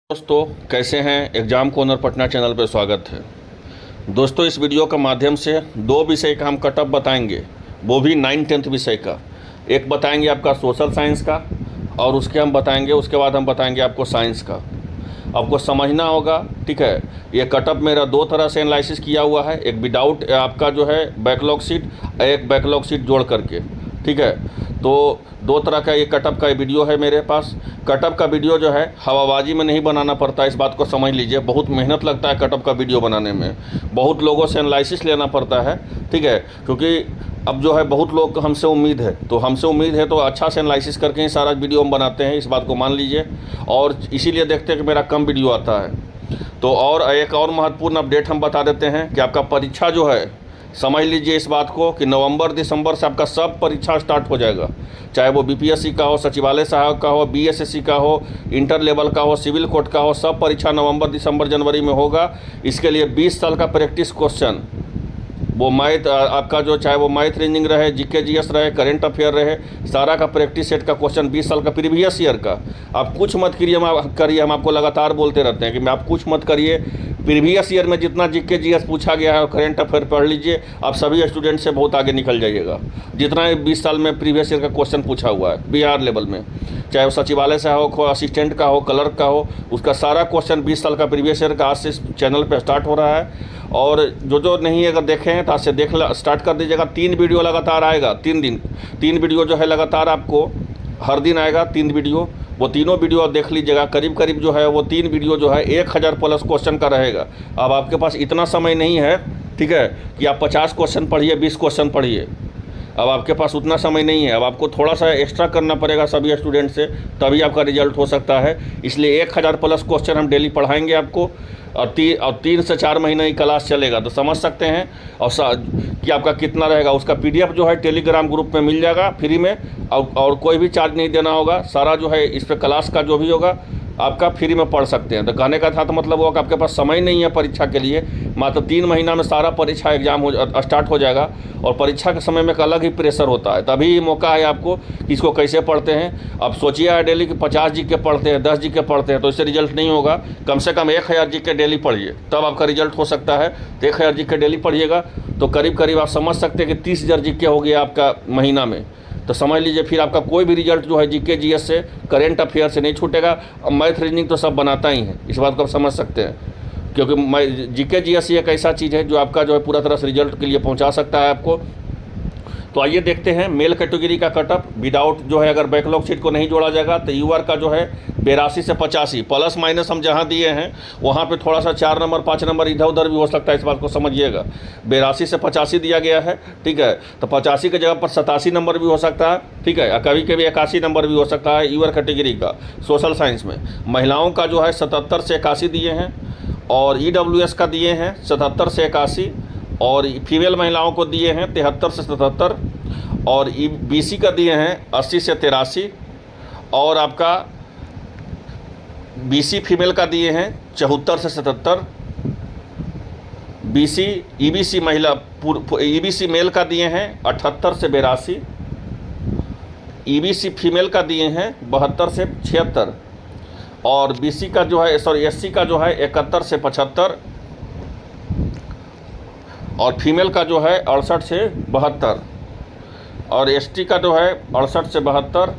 दोस्तों कैसे हैं। एग्ज़ाम कॉर्नर पटना चैनल पर स्वागत है। दोस्तों इस वीडियो के माध्यम से दो विषय का हम कटअप बताएंगे, वो भी 9th-10th विषय का। एक बताएंगे आपका सोशल साइंस का और उसके बाद हम बताएंगे आपको साइंस का। आपको समझना होगा, ठीक है। ये कटअप मेरा दो तरह से एनालिसिस किया हुआ है, एक विदाउट आपका जो है बैकलॉग सीट, एक बैकलॉग सीट जोड़ करके, ठीक है। तो दो तरह का ये कटअप का वीडियो है मेरे पास। कटअप का वीडियो जो है हवाबाजी में नहीं बनाना पड़ता, इस बात को समझ लीजिए। बहुत मेहनत लगता है कटअप का वीडियो बनाने में, बहुत लोगों से एनालिसिस लेना पड़ता है, ठीक है। क्योंकि अब जो है बहुत लोग हमसे उम्मीद है तो अच्छा से एनालिसिस करके ही सारा वीडियो हम बनाते हैं, इस बात को मान लीजिए। और इसीलिए देखते हैं कि मेरा कम वीडियो आता है। तो और एक और महत्वपूर्ण अपडेट हम बता देते हैं कि आपका परीक्षा जो है, समझ लीजिए इस बात को कि नवंबर दिसंबर से आपका सब परीक्षा स्टार्ट हो जाएगा। चाहे वो बीपीएससी का हो, सचिवालय सहायक का हो, बीएसएससी का हो, इंटर लेवल का हो, सिविल कोर्ट का हो, सब परीक्षा नवंबर दिसंबर जनवरी में होगा। इसके लिए 20 साल का प्रैक्टिस क्वेश्चन, वो मैथ आपका जो, चाहे वो मैथ रीजनिंग रहे, जीके जीएस रहे, करंट अफेयर रहे, सारा का प्रैक्टिस सेट का क्वेश्चन 20 साल का प्रीवियस ईयर का। आप कुछ मत करिए, हम आपको लगातार बोलते रहते हैं कि आप कुछ मत करिए। प्रीवियस ईयर में जितना जीके जीएस पूछा गया है और करंट अफेयर पढ़ लीजिए, आप सभी स्टूडेंट से बहुत आगे निकल जाइएगा। जितना 20 साल में प्रीवियस ईयर का क्वेश्चन पूछा हुआ है बिहार लेवल में, चाहे वो सचिवालय सहायक हो, असिस्टेंट का हो, क्लर्क का हो, उसका सारा क्वेश्चन 20 साल का प्रीवियस ईयर का आज से चैनल पर स्टार्ट हो रहा है। और जो नहीं अगर देखे हैं तो आज से स्टार्ट कर दीजिएगा। 3 वीडियो लगातार आएगा, 3 वीडियो जो है लगातार आपको हर दिन आएगा 3 वीडियो। वो तीनों वीडियो आप देख लीजिएगा। करीब जो है वो 3 वीडियो जो है 1000 प्लस क्वेश्चन का रहेगा। अब आपके पास इतना समय नहीं है, ठीक है, कि आप 50 क्वेश्चन पढ़िए, 20 क्वेश्चन पढ़िए। अब आपके पास उतना समय नहीं है। अब आपको थोड़ा सा एक्स्ट्रा करना पड़ेगा सभी स्टूडेंट से, तभी आपका रिजल्ट हो सकता है। इसलिए 1000 प्लस क्वेश्चन हम डेली पढ़ाएंगे आपको, और 3 से 4 महीने की क्लास चलेगा। तो समझ सकते हैं और कि आपका कितना रहेगा। उसका पीडीएफ जो है टेलीग्राम ग्रुप में मिल जाएगा फ्री में, और कोई भी चार्ज नहीं देना होगा। सारा जो है इस पर क्लास का जो भी होगा आपका फ्री में पढ़ सकते हैं। तो कहने का था तो मतलब वो कि आपके पास समय नहीं है परीक्षा के लिए, मात्र 3 महीना में सारा परीक्षा एग्जाम स्टार्ट हो जाएगा। और परीक्षा के समय में एक अलग ही प्रेशर होता है। तभी मौका है आपको कि इसको कैसे पढ़ते हैं। अब सोचिए डेली कि 50 जीके पढ़ते हैं, 10 जीके पढ़ते हैं, तो इससे रिजल्ट नहीं होगा। कम से कम 1000 जीके डेली पढ़िए, तब आपका रिजल्ट हो सकता है। तो 1000 जीके डेली पढ़िएगा तो करीब आप समझ सकते हैं कि 30,000 जीके हो गया आपका महीना में। तो समझ लीजिए फिर आपका कोई भी रिजल्ट जो है जीके जीएस से, करंट अफेयर से नहीं छूटेगा। अब मैथ रीजनिंग तो सब बनाता ही है, इस बात को आप समझ सकते हैं। क्योंकि जीके जीएस एक ऐसा चीज़ है जो आपका जो है पूरा तरह से रिजल्ट के लिए पहुंचा सकता है आपको। तो आइए देखते हैं मेल कैटेगरी का कटअप विदाउट जो है, अगर बैकलॉग सीट को नहीं जोड़ा जाएगा तो यूआर का जो है 82 से 85 प्लस माइनस हम जहां दिए हैं वहां पे थोड़ा सा 4 नंबर 5 नंबर इधर उधर भी हो सकता है, इस बात को समझिएगा। 82 से 85 दिया गया है, ठीक है। तो 85 की जगह पर 87 नंबर भी हो सकता है, ठीक है। कभी 81 नंबर भी हो सकता है यूआर कैटेगरी का। सोशल साइंस में महिलाओं का जो है 77 से 81 दिए हैं, और ईडब्ल्यूएस का दिए हैं 77 से 81, और फीमेल महिलाओं को दिए हैं 73 से 77, और बीसी का दिए हैं 80 से 83, और आपका बीसी फीमेल का दिए हैं 74 से 77, ईबीसी महिला ईबीसी मेल का दिए हैं 78 से 82, ईबीसी फीमेल का दिए हैं 72 से 76, और बीसी का जो है एससी का जो है 71 से 75, और फीमेल का जो है 68 से 72, और एसटी का जो है 68 से 72,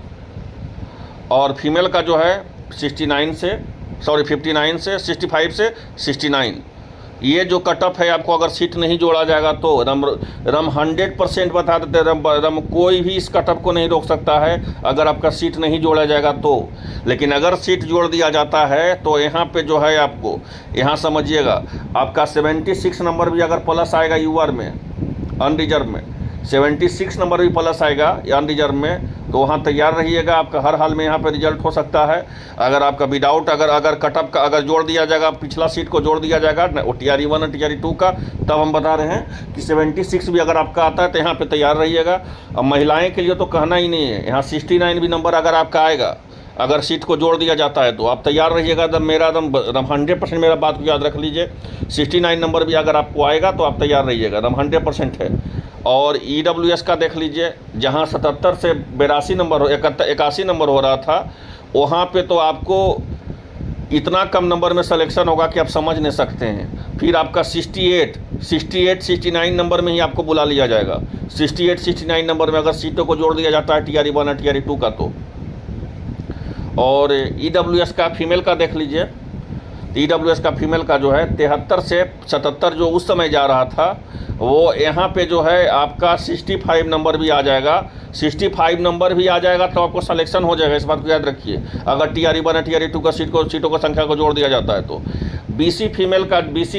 और फीमेल का जो है 59 से 65 से 69। ये जो कटअप है आपको अगर सीट नहीं जोड़ा जाएगा तो रम 100% बता देते हैं, रम कोई भी इस कटअप को नहीं रोक सकता है अगर आपका सीट नहीं जोड़ा जाएगा तो। लेकिन अगर सीट जोड़ दिया जाता है तो यहाँ पे जो है आपको, यहाँ समझिएगा, आपका 76 नंबर भी अगर प्लस आएगा यूआर में अनरिजर्व में, 76 नंबर भी प्लस आएगा अनरिजर्व में, तो वहाँ तैयार रहिएगा। आपका हर हाल में यहाँ पे रिजल्ट हो सकता है। अगर आपका विदाउट अगर कटअप का अगर जोड़ दिया जाएगा, पिछला सीट को जोड़ दिया जाएगा ना, TRE 1 और TRE 2 का, तब हम बता रहे हैं कि 76 भी अगर आपका आता है तो यहाँ पे तैयार रहिएगा। अब महिलाएँ के लिए तो कहना ही नहीं है, यहाँ 69 भी नंबर अगर आपका आएगा, अगर सीट को जोड़ दिया जाता है तो आप तैयार रहिएगा। एकदम 100% मेरा बात को याद रख लीजिए। 69 नंबर भी अगर आपको आएगा तो आप तैयार रहिएगा, एकदम 100% है। और ईडब्ल्यूएस का देख लीजिए, जहां 77 से 81 नंबर हो रहा था, वहाँ पे तो आपको इतना कम नंबर में सिलेक्शन होगा कि आप समझ नहीं सकते हैं। फिर आपका 69 नंबर में ही आपको बुला लिया जाएगा। 69 नंबर में अगर सीटों को जोड़ दिया जाता है TRE 1 और TRE 2 का तो। और EWS का फीमेल का देख लीजिए, EWS का फीमेल का जो है 73 से 77 जो उस समय जा रहा था, वो यहाँ पे जो है आपका 65 नंबर भी आ जाएगा। 65 नंबर भी आ जाएगा तो आपको सिलेक्शन हो जाएगा, इस बात को याद रखिए। अगर TRE 1 और TRE 2 का सीटों को संख्या को जोड़ दिया जाता है तो। BC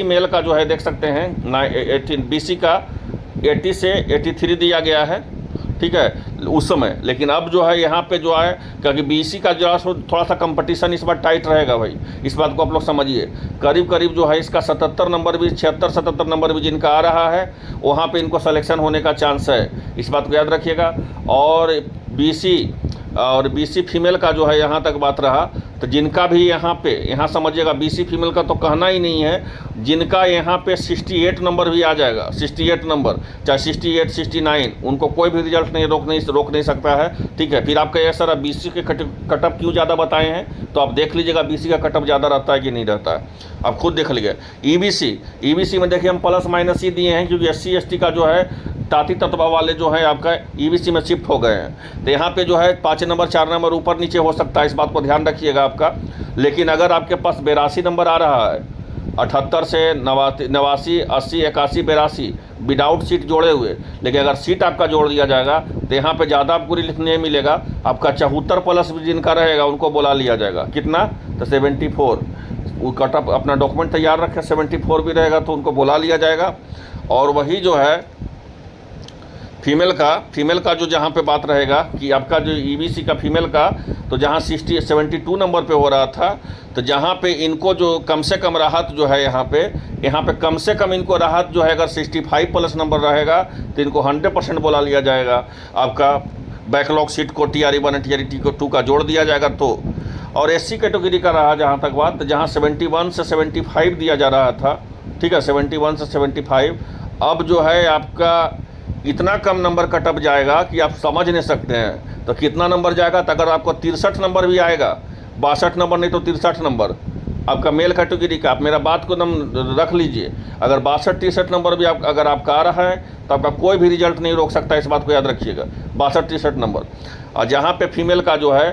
मेल का जो है देख सकते हैं 18 BC का 80 से 83 दिया गया है, ठीक है, उस समय। लेकिन अब जो है यहाँ पे जो है, क्योंकि BC का जो है थोड़ा सा कंपटीशन इस बार टाइट रहेगा भाई, इस बात को आप लोग समझिए। करीब करीब जो है इसका 77 नंबर भी, 76-77 नंबर भी जिनका आ रहा है, वहाँ पे इनको सिलेक्शन होने का चांस है, इस बात को याद रखिएगा। और BC फीमेल का जो है यहाँ तक बात रहा, तो जिनका भी यहाँ समझिएगा, BC फीमेल का तो कहना ही नहीं है, जिनका यहाँ पे 68 नंबर भी आ जाएगा, 68 नंबर, चाहे 68, 69, उनको कोई भी रिजल्ट रोक नहीं सकता है, ठीक है। फिर आपका ये सर BC के कटअप क्यों ज़्यादा बताए हैं, तो आप देख लीजिएगा BC का कटअप ज़्यादा रहता है कि नहीं रहता है, आप खुद देख लीजिए। EBC में देखिए हम प्लस माइनस ही दिए हैं, क्योंकि SC ST का जो है ताती तत्वा वाले जो है आपका EBC में शिफ्ट हो गए हैं। तो यहाँ पे जो है 5 नंबर 4 नंबर ऊपर नीचे हो सकता है, इस बात को ध्यान रखिएगा आपका। लेकिन अगर आपके पास 82 नंबर आ रहा है, 78 से 89, 80, 81, 82 विदाउट सीट जोड़े हुए, लेकिन अगर सीट आपका जोड़ दिया जाएगा तो यहाँ पे ज़्यादा आपको रिलीफ नहीं मिलेगा। आपका 74 प्लस भी जिनका रहेगा उनको बुला लिया जाएगा, कितना, तो 74। वो कटअप अपना डॉक्यूमेंट तैयार रखें, 74 भी रहेगा तो उनको बुला लिया जाएगा। और वही जो है फीमेल का जो जहाँ पे बात रहेगा कि आपका जो EBC का फीमेल का, तो जहाँ 72 नंबर पे हो रहा था, तो जहाँ पे इनको जो कम से कम राहत जो है यहाँ पे कम से कम इनको राहत जो है, अगर 65 प्लस नंबर रहेगा तो इनको 100% बुला लिया जाएगा। आपका बैकलॉग सीट को TRE 1 और TRE 2 का जोड़ दिया जाएगा तो। और SC कैटेगरी का रहा जहाँ तक बात, तो जहाँ 71 से 75 दिया जा रहा था, ठीक है, 71 से 75, अब जो है आपका इतना कम नंबर कटअप जाएगा कि आप समझ नहीं सकते हैं। तो कितना नंबर जाएगा, तो अगर आपको 63 नंबर भी आएगा, 62 नंबर नहीं तो 63 नंबर आपका मेल कैटेगरी का, आप मेरा बात को एकदम रख लीजिए। अगर 62-63 नंबर भी अगर आपका आ रहा है तो आपका कोई भी रिजल्ट नहीं रोक सकता, इस बात को याद रखिएगा, 62-63 नंबर। और जहाँ पे फीमेल का जो है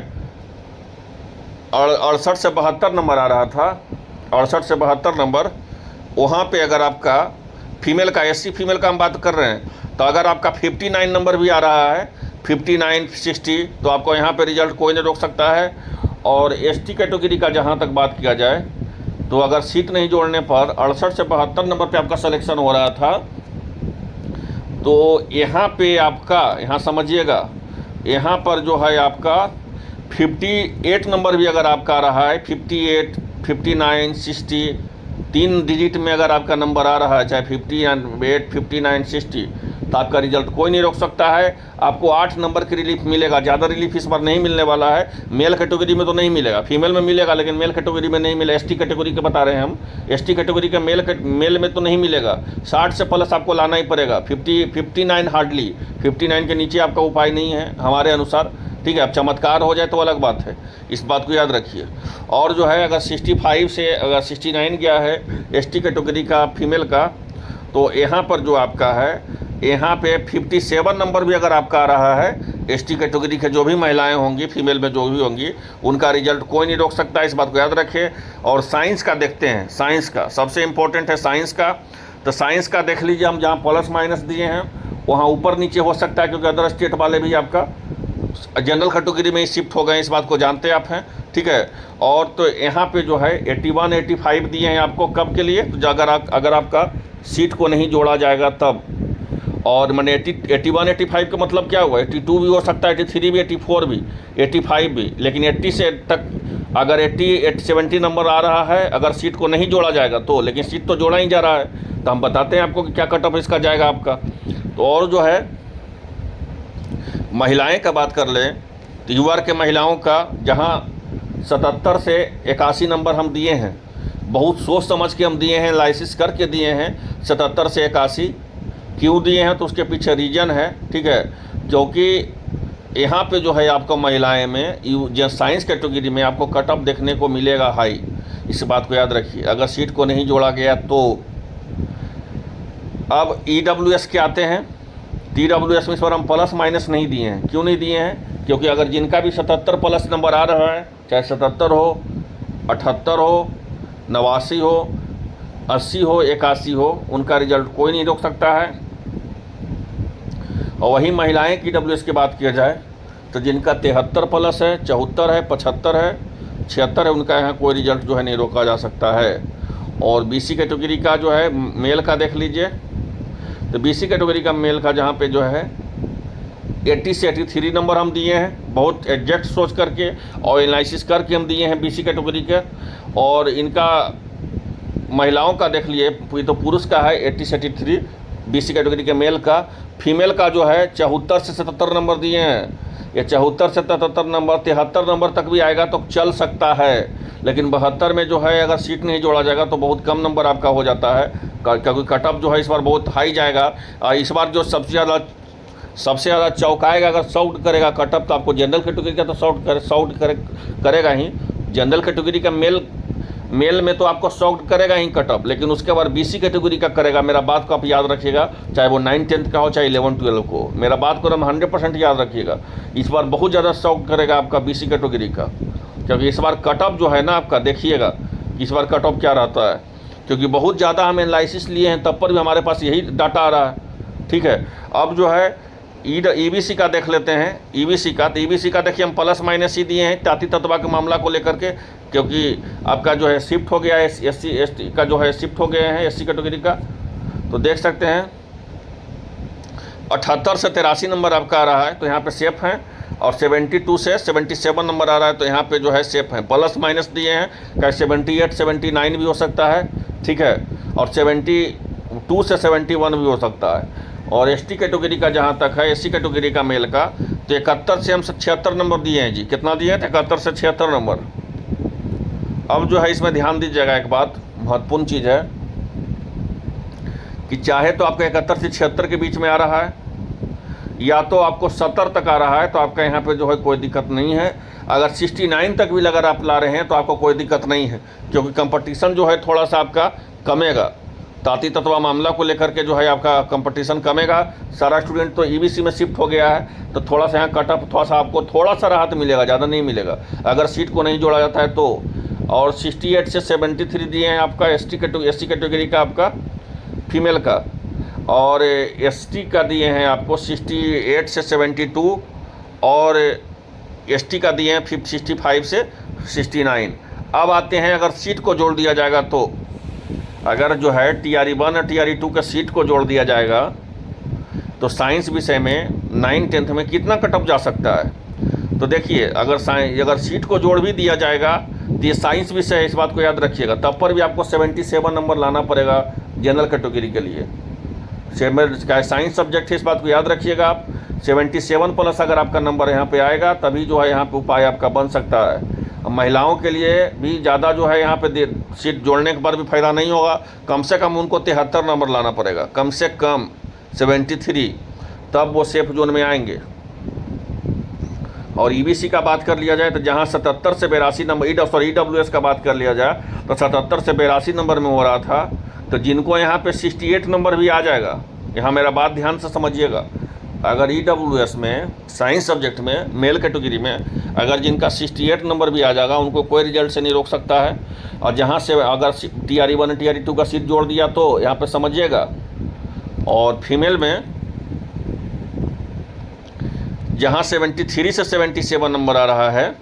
68 से 72 नंबर आ रहा था, 68 से 72 नंबर, वहाँ पे अगर आपका फीमेल का SC फीमेल का हम बात कर रहे हैं, तो अगर आपका 59 नंबर भी आ रहा है, 59, 60, तो आपको यहाँ पे रिजल्ट कोई नहीं रोक सकता है। और ST कैटेगरी का जहाँ तक बात किया जाए, तो अगर सीट नहीं जोड़ने पर 68 से 72 नंबर पे आपका सिलेक्शन हो रहा था, तो यहाँ पे आपका, यहाँ समझिएगा, यहाँ पर जो है आपका 58 नंबर भी अगर आपका आ रहा है, 58, 59, 60, 3 डिजिट में अगर आपका नंबर आ रहा है, चाहे 58, 59, 60, तो आपका रिजल्ट कोई नहीं रोक सकता है। आपको 8 नंबर की रिलीफ मिलेगा, ज़्यादा रिलीफ इस बार नहीं मिलने वाला है। मेल कैटेगरी में तो नहीं मिलेगा, फीमेल में मिलेगा, लेकिन मेल कैटेगरी में नहीं मिलेगा। ST कैटेगरी के बता रहे हैं हम, ST कैटेगरी का मेल में तो नहीं मिलेगा। 60 से प्लस आपको लाना ही पड़ेगा, 59 हार्डली, 59 के नीचे आपका उपाय नहीं है हमारे अनुसार, ठीक है। अब चमत्कार हो जाए तो अलग बात है, इस बात को याद रखिए। और जो है अगर 65 से अगर 69 गया है ST कैटेगरी का फीमेल का, तो यहाँ पर जो आपका है, यहाँ पे 57 नंबर भी अगर आपका आ रहा है, ST कैटेगरी के जो भी महिलाएं होंगी, फीमेल में जो भी होंगी, उनका रिजल्ट कोई नहीं रोक सकता, इस बात को याद रखें। और साइंस का देखते हैं, साइंस का सबसे इम्पोर्टेंट है साइंस का। तो साइंस का देख लीजिए, हम जहाँ प्लस माइनस दिए हैं वहाँ ऊपर नीचे हो सकता है, क्योंकि अदर स्टेट वाले भी आपका जनरल कैटेगरी में ही शिफ्ट हो गए, इस बात को जानते आप हैं, ठीक है। और तो यहाँ पे जो है 81, 85 दिए हैं आपको, कब के लिए, तो अगर आपका सीट को नहीं जोड़ा जाएगा तब। और मैंने 81, 85 का मतलब क्या हुआ, 82 भी हो सकता है, 83 भी, 84 भी, 85 भी, लेकिन 80 से तक अगर 70 नंबर आ रहा है, अगर सीट को नहीं जोड़ा जाएगा तो, लेकिन सीट तो जोड़ा ही जा रहा है, तो हम बताते हैं आपको कि क्या कटअप इसका जाएगा आपका। तो और जो है महिलाएं का बात कर लें, तो युवा के महिलाओं का जहां 77 से 81 नंबर हम दिए हैं, बहुत सोच समझ के हम दिए हैं, एनालिसिस करके दिए हैं। 77 से 81 क्यों दिए हैं, तो उसके पीछे रीज़न है, ठीक है। क्योंकि यहाँ पे जो है आपको महिलाएं में जो साइंस कैटेगरी में आपको कटअप देखने को मिलेगा हाई, इस बात को याद रखिए। अगर सीट को नहीं जोड़ा गया तो अब EWS के आते हैं। TWS में इस बार हम प्लस माइनस नहीं दिए हैं। क्यों नहीं दिए हैं? क्योंकि अगर जिनका भी 77 प्लस नंबर आ रहा है, चाहे 77 हो, 78 हो, 89 हो, 80 हो, 81 हो, उनका रिजल्ट कोई नहीं रोक सकता है। और वही महिलाएं की EWS की बात किया जाए तो जिनका 73 प्लस है, 74 है, 75 है, 76 है, उनका यहाँ कोई रिजल्ट जो है नहीं रोका जा सकता है। और BC कैटेगरी का जो है मेल का देख लीजिए, तो BC कैटेगरी का मेल का जहाँ पे जो है 80 से 83 नंबर हम दिए हैं, बहुत एग्जैक्ट सोच करके और एनालिसिस करके हम दिए हैं BC कैटेगरी के। और इनका महिलाओं का देख लिए, ये तो पुरुष का है 80 से 83 BC कैटेगरी के मेल का। फीमेल का जो है 74 से 77 नंबर दिए हैं। ये 74 से 77 नंबर, 73 नंबर तक भी आएगा तो चल सकता है, लेकिन 72 में जो है अगर सीट नहीं जोड़ा जाएगा तो बहुत कम नंबर आपका हो जाता है, क्योंकि कटअप जो है इस बार बहुत हाई जाएगा। और इस बार जो सबसे ज़्यादा चौंकाएगा, अगर शॉर्ट करेगा कटअप, तो आपको जनरल कैटेगरी का तो शॉर्ट करेगा ही। जनरल कैटेगरी का मेल में तो आपको शॉर्ट करेगा ही कटअप, लेकिन उसके बाद BC कैटेगरी का करेगा। मेरा बात को आप याद रखिएगा, चाहे वो 9th-10th का हो, चाहे 11th-12 को, मेरा बात को हम 100% याद रखिएगा। इस बार बहुत ज़्यादा शॉर्ट करेगा आपका BC कैटेगरी का, क्योंकि इस बार कटअप जो है ना आपका, देखिएगा इस बार कटअप क्या रहता है, क्योंकि बहुत ज़्यादा हम एनालिसिस लिए हैं तब पर भी हमारे पास यही डाटा आ रहा है। ठीक है, अब जो है EBC का देख लेते हैं। EBC का देखिए हम प्लस माइनस ही दिए हैं जाति तत्वा के मामला को लेकर के, क्योंकि आपका जो है शिफ्ट हो गया है, SC ST का जो है शिफ्ट हो गए हैं SC कैटेगरी का। तो देख सकते हैं 78 से 83 नंबर आपका आ रहा है, तो यहाँ पे सेफ हैं। और 72 से 77 नंबर आ रहा है, तो यहाँ पे जो है सेफ हैं। प्लस माइनस दिए हैं, क्या 78 79 भी हो सकता है, ठीक है, और 72 से 71 भी हो सकता है। और ST कैटेगरी का जहाँ तक है, SC कैटेगरी का मेल का, तो 71 से हम 76 नंबर दिए हैं जी। कितना दिए हैं? 71 से 76 नंबर। अब जो है इसमें ध्यान दीजिएगा, एक बात महत्वपूर्ण चीज़ है कि चाहे तो आपका 71 से 76 के बीच में आ रहा है, या तो आपको 70 तक आ रहा है, तो आपका यहाँ पे जो है कोई दिक्कत नहीं है। अगर 69 तक भी अगर आप ला रहे हैं तो आपको कोई दिक्कत नहीं है, क्योंकि कंपटीशन जो है थोड़ा सा आपका कमेगा। ताती तत्वा मामला को लेकर के जो है आपका कंपटीशन कमेगा। सारा स्टूडेंट तो EBC में शिफ्ट हो गया है, तो थोड़ा सा यहाँ कटअप थोड़ा सा आपको थोड़ा सा राहत मिलेगा, ज़्यादा नहीं मिलेगा अगर सीट को नहीं जोड़ा जाता है तो। और 68 से 73 दिए हैं आपका SC कैटेगरी का आपका फीमेल का, और ST का दिए हैं आपको 68 से 72, और ST का दिए हैं 65 से 69। अब आते हैं, अगर सीट को जोड़ दिया जाएगा तो, अगर जो है TRE1 और TRE2 का सीट को जोड़ दिया जाएगा तो साइंस विषय में 9th-10th में कितना कटअप जा सकता है। तो देखिए, अगर सीट को जोड़ भी दिया जाएगा तो ये साइंस विषय है, इस बात को याद रखिएगा। तब पर भी आपको 77 नंबर लाना पड़ेगा जनरल कैटेगरी के लिए। साइंस सब्जेक्ट है, इस बात को याद रखिएगा आप। 77 प्लस अगर आपका नंबर यहाँ पे आएगा तभी जो है यहाँ पे उपाय आपका बन सकता है। महिलाओं के लिए भी ज़्यादा जो है यहाँ पे सीट जोड़ने के बाद भी फ़ायदा नहीं होगा। कम से कम उनको 73 नंबर लाना पड़ेगा, कम से कम 73, तब वो सेफ जोन में आएंगे। और EBC का बात कर लिया जाए तो जहाँ 77 से 82 नंबर, EWS का बात कर लिया जाए तो 77 से 82 नंबर में हो रहा था, तो जिनको यहाँ पे 68 नंबर भी आ जाएगा, यहाँ मेरा बात ध्यान से समझिएगा। अगर EWS में साइंस सब्जेक्ट में मेल कैटेगरी में अगर जिनका 68 नंबर भी आ जाएगा, उनको कोई रिजल्ट से नहीं रोक सकता है। और जहाँ से अगर TRE1 और TRE2 का सीट जोड़ दिया तो यहाँ पे समझिएगा। और फीमेल में जहाँ 73 से 77 नंबर आ रहा है,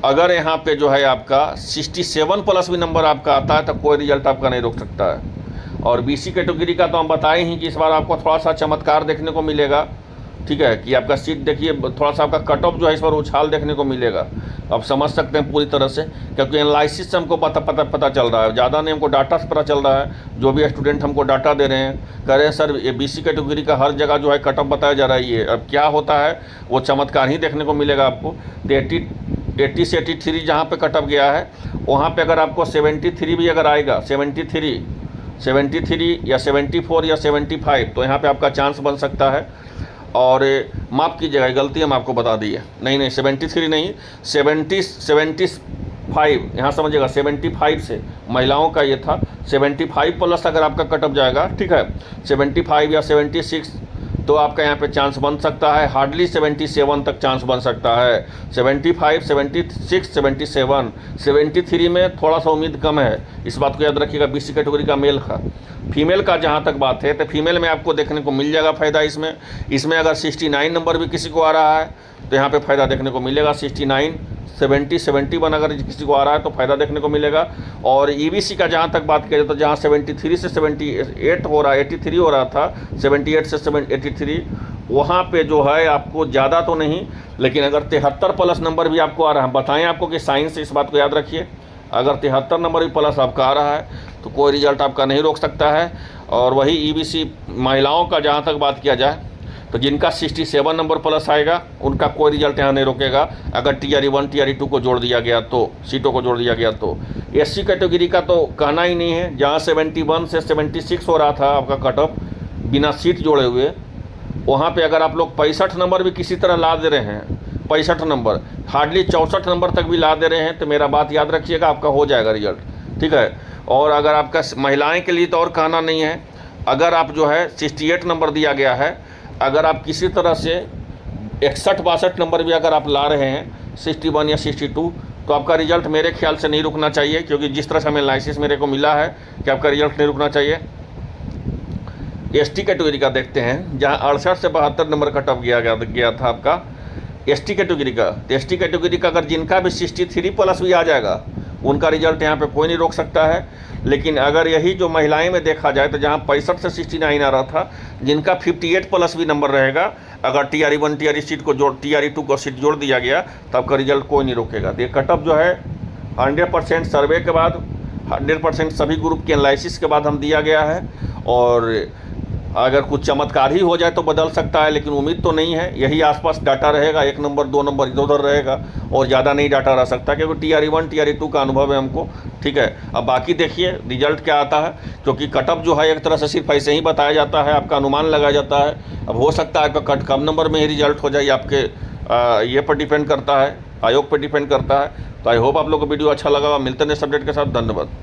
अगर यहाँ पे जो है आपका 67 प्लस भी नंबर आपका आता है तो कोई रिजल्ट आपका नहीं रोक सकता है। और BC कैटेगरी का तो हम बताए ही कि इस बार आपको थोड़ा सा चमत्कार देखने को मिलेगा, ठीक है, कि आपका सीट देखिए थोड़ा सा आपका कट ऑफ जो है इस बार उछाल देखने को मिलेगा। आप समझ सकते हैं पूरी तरह से, क्योंकि एनालिसिस से हमको पता चल रहा है, ज़्यादा नहीं हमको डाटा से पता चल रहा है। जो भी स्टूडेंट हमको डाटा दे रहे हैं, कह रहे हैं सर ये BC कैटेगरी का हर जगह जो है कट ऑफ बताया जा रहा है। अब क्या होता है वो चमत्कार ही देखने को मिलेगा आपको। तो 80 से 83 जहाँ पर कट ऑफ गया है, वहाँ पर अगर आपको 73 भी अगर आएगा, 73 या 74 या 75, तो यहाँ पे आपका चांस बन सकता है। और माफ़ कीजिएगा, गलती हम आपको बता दी है, नहीं 73 नहीं, 70 75, यहाँ समझिएगा 75 से महिलाओं का ये था 75 प्लस अगर आपका कटअप जाएगा, ठीक है, 75 या 76 तो आपका यहाँ पे चांस बन सकता है। हार्डली 77 तक चांस बन सकता है। 75, 76, 77, 73 में थोड़ा सा उम्मीद कम है, इस बात को याद रखिएगा। BC कैटेगरी का मेल का। फीमेल का जहाँ तक बात है तो फीमेल में आपको देखने को मिल जाएगा फ़ायदा इसमें अगर 69 नंबर भी किसी को आ रहा है तो यहाँ पे फ़ायदा देखने को मिलेगा। 69, 70, 71 अगर किसी को आ रहा है तो फ़ायदा देखने को मिलेगा। और EBC का जहाँ तक बात करें तो जहाँ 73 से 78 हो रहा, 83 हो रहा था, 78 से 83, वहाँ पे जो है आपको ज़्यादा तो नहीं, लेकिन अगर 73 प्लस नंबर भी आपको आ रहा है, बताएं आपको कि साइंस से इस बात को याद रखिए, अगर 73 नंबर भी प्लस आपका आ रहा है तो कोई रिजल्ट आपका नहीं रोक सकता है। और वही EBC महिलाओं का जहाँ तक बात किया जाए तो जिनका 67 नंबर प्लस आएगा उनका कोई रिजल्ट यहाँ नहीं रोकेगा, अगर TRE1 TRE2 को जोड़ दिया गया तो, सीटों को जोड़ दिया गया तो। SC कैटेगरी का तो कहना ही नहीं है, जहाँ 71 से 76 हो रहा था आपका कटअप बिना सीट जोड़े हुए, वहाँ पे अगर आप लोग 65 नंबर भी किसी तरह ला दे रहे हैं, 65 नंबर, हार्डली 64 नंबर तक भी ला दे रहे हैं, तो मेरा बात याद रखिएगा, आपका हो जाएगा रिजल्ट, ठीक है। और अगर आपका महिलाएं के लिए तो और कहना नहीं है, अगर आप जो है 68 नंबर दिया गया है, अगर आप किसी तरह से 61-62 नंबर भी अगर आप ला रहे हैं 61 या 62 तो आपका रिजल्ट मेरे ख्याल से नहीं रुकना चाहिए, क्योंकि जिस तरह से हमें लाइसेंस मेरे को मिला है कि आपका रिजल्ट नहीं रुकना चाहिए। ST कैटेगरी का देखते हैं, जहां 68 से 72 नंबर कटअप गया था आपका ST कैटेगरी का। तो ST कैटेगरी का अगर जिनका भी 63 प्लस भी आ जाएगा उनका रिजल्ट यहाँ पे कोई नहीं रोक सकता है। लेकिन अगर यही जो महिलाएं में देखा जाए तो जहाँ 65 से 69 आ रहा था, जिनका 58 प्लस भी नंबर रहेगा, अगर TRE1 TRE सीट को जोड़ TRE2 को सीट जोड़ दिया गया तो आपका रिजल्ट कोई नहीं रोकेगा। तो ये कटअप जो है 100% सर्वे के बाद, 100% सभी ग्रुप के एनालिसिस के बाद हम दिया गया है। और अगर कुछ चमत्कार ही हो जाए तो बदल सकता है, लेकिन उम्मीद तो नहीं है। यही आसपास डाटा रहेगा, 1 नंबर 2 नंबर इधर उधर रहेगा और ज़्यादा नहीं डाटा रह सकता, क्योंकि TRE1 TRE2 का अनुभव है हमको, ठीक है। अब बाकी देखिए रिजल्ट क्या आता है, क्योंकि कटअप जो है एक तरह से सिर्फ ऐसे ही बताया जाता है, आपका अनुमान लगाया जाता है। अब हो सकता है आपका कट कम नंबर में ही रिजल्ट हो जाए, आपके ये पर डिपेंड करता है, आयोग पर डिपेंड करता है। तो आई होप आप लोग को वीडियो अच्छा लगा। मिलते हैं सब्जेक्ट के साथ। धन्यवाद।